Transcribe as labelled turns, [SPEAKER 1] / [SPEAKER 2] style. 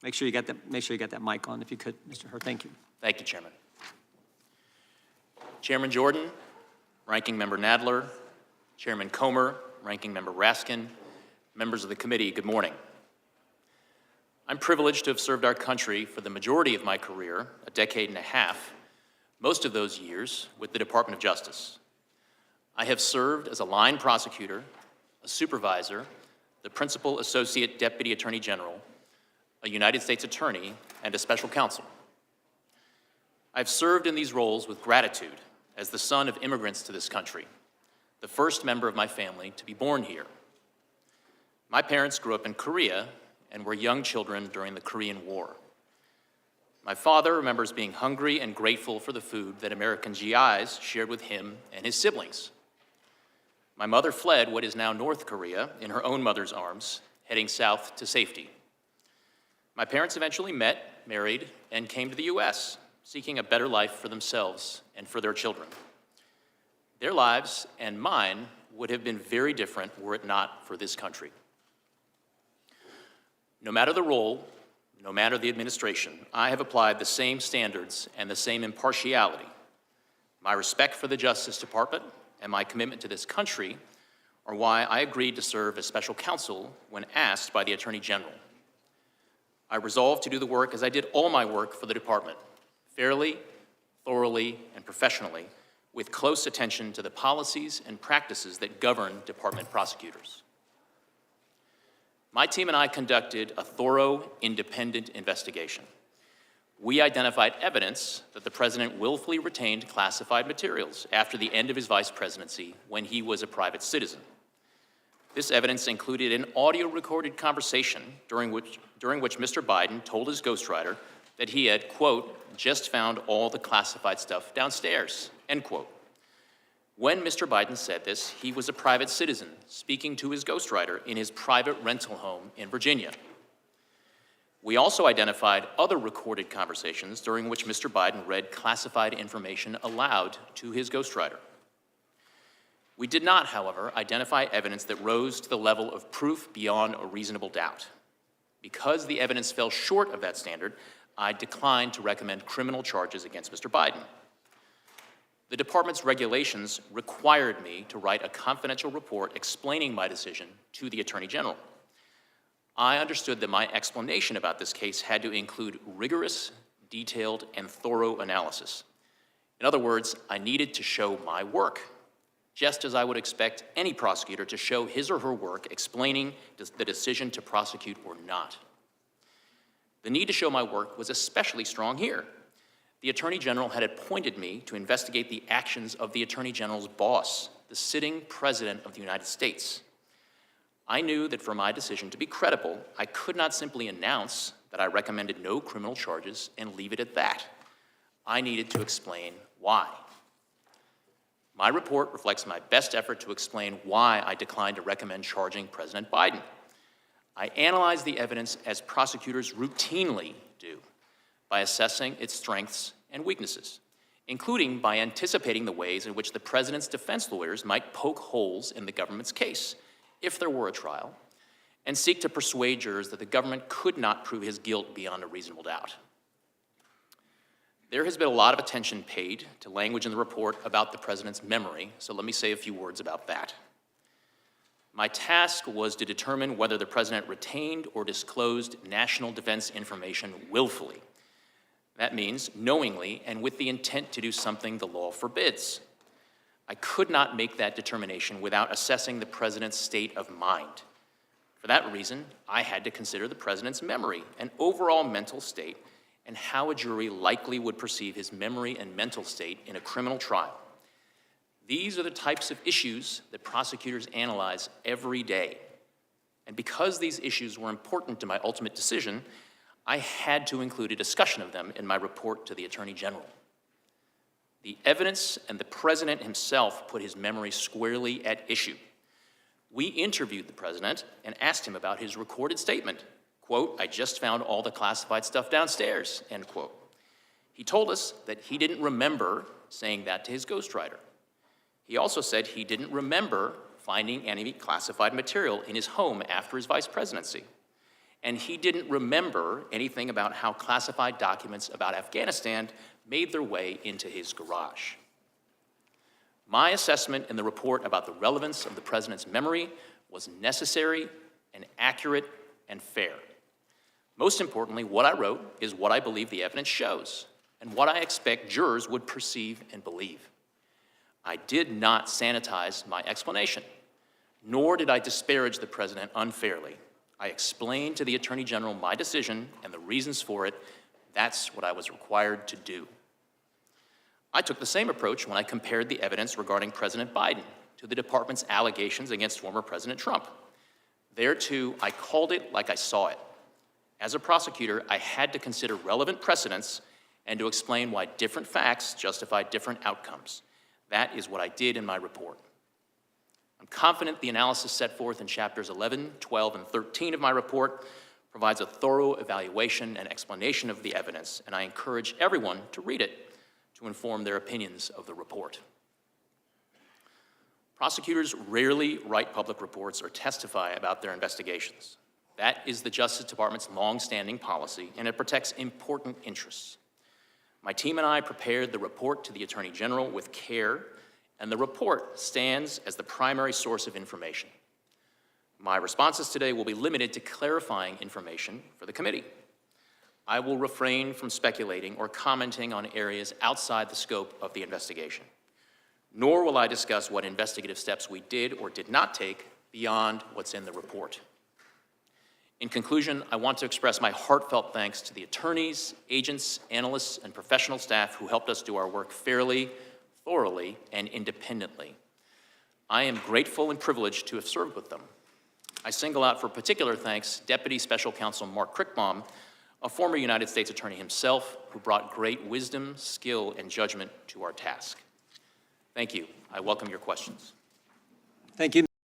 [SPEAKER 1] Make sure you get that mic on if you could, Mr. Hur. Thank you.
[SPEAKER 2] Thank you, Chairman. Chairman Jordan, Ranking Member Nadler, Chairman Comer, Ranking Member Raskin, members of the committee, good morning. I'm privileged to have served our country for the majority of my career, a decade and a half, most of those years with the Department of Justice. I have served as a line prosecutor, a supervisor, the Principal Associate Deputy Attorney General, a United States Attorney, and a Special Counsel. I've served in these roles with gratitude as the son of immigrants to this country, the first member of my family to be born here. My parents grew up in Korea and were young children during the Korean War. My father remembers being hungry and grateful for the food that American GIs shared with him and his siblings. My mother fled what is now North Korea in her own mother's arms, heading south to safety. My parents eventually met, married, and came to the US, seeking a better life for themselves and for their children. Their lives and mine would have been very different were it not for this country. No matter the role, no matter the administration, I have applied the same standards and the same impartiality. My respect for the Justice Department and my commitment to this country are why I agreed to serve as special counsel when asked by the Attorney General. I resolved to do the work as I did all my work for the department, fairly, thoroughly, and professionally, with close attention to the policies and practices that govern department prosecutors. My team and I conducted a thorough, independent investigation. We identified evidence that the president willfully retained classified materials after the end of his vice presidency when he was a private citizen. This evidence included an audio-recorded conversation during which Mr. Biden told his ghostwriter that he had, quote, just found all the classified stuff downstairs, end quote. When Mr. Biden said this, he was a private citizen speaking to his ghostwriter in his private rental home in Virginia. We also identified other recorded conversations during which Mr. Biden read classified information aloud to his ghostwriter. We did not, however, identify evidence that rose to the level of proof beyond a reasonable doubt. Because the evidence fell short of that standard, I declined to recommend criminal charges against Mr. Biden. The department's regulations required me to write a confidential report explaining my decision to the Attorney General. I understood that my explanation about this case had to include rigorous, detailed, and thorough analysis. In other words, I needed to show my work, just as I would expect any prosecutor to show his or her work explaining the decision to prosecute or not. The need to show my work was especially strong here. The Attorney General had appointed me to investigate the actions of the Attorney General's boss, the sitting President of the United States. I knew that for my decision to be credible, I could not simply announce that I recommended no criminal charges and leave it at that. I needed to explain why. My report reflects my best effort to explain why I declined to recommend charging President Biden. I analyzed the evidence as prosecutors routinely do, by assessing its strengths and weaknesses, including by anticipating the ways in which the president's defense lawyers might poke holes in the government's case, if there were a trial, and seek to persuade jurors that the government could not prove his guilt beyond a reasonable doubt. There has been a lot of attention paid to language in the report about the president's memory, so let me say a few words about that. My task was to determine whether the president retained or disclosed national defense information willfully. That means knowingly and with the intent to do something the law forbids. I could not make that determination without assessing the president's state of mind. For that reason, I had to consider the president's memory and overall mental state and how a jury likely would perceive his memory and mental state in a criminal trial. These are the types of issues that prosecutors analyze every day. And because these issues were important to my ultimate decision, I had to include a discussion of them in my report to the Attorney General. The evidence and the president himself put his memory squarely at issue. We interviewed the president and asked him about his recorded statement, quote, I just found all the classified stuff downstairs, end quote. He told us that he didn't remember saying that to his ghostwriter. He also said he didn't remember finding any classified material in his home after his vice presidency. and he didn't remember anything about how classified documents about Afghanistan made their way into his garage. My assessment in the report about the relevance of the president's memory was necessary and accurate and fair. Most importantly, what I wrote is what I believe the evidence shows and what I expect jurors would perceive and believe. I did not sanitize my explanation, nor did I disparage the president unfairly. I explained to the Attorney General my decision and the reasons for it. That's what I was required to do. I took the same approach when I compared the evidence regarding President Biden to the department's allegations against former President Trump. There, too, I called it like I saw it. As a prosecutor, I had to consider relevant precedents and to explain why different facts justify different outcomes. That is what I did in my report. I'm confident the analysis set forth in chapters 11, 12, and 13 of my report provides a thorough evaluation and explanation of the evidence, and I encourage everyone to read it to inform their opinions of the report. Prosecutors rarely write public reports or testify about their investigations. That is the Justice Department's long-standing policy, and it protects important interests. My team and I prepared the report to the Attorney General with care, and the report stands as the primary source of information. My responses today will be limited to clarifying information for the committee. I will refrain from speculating or commenting on areas outside the scope of the investigation, nor will I discuss what investigative steps we did or did not take beyond what's in the report. In conclusion, I want to express my heartfelt thanks to the attorneys, agents, analysts, and professional staff who helped us do our work fairly, thoroughly, and independently. I am grateful and privileged to have served with them. I single out for particular thanks Deputy Special Counsel Mark Crickbaum, a former United States Attorney himself, who brought great wisdom, skill, and judgment to our task. Thank you. I welcome your questions.
[SPEAKER 1] Thank you.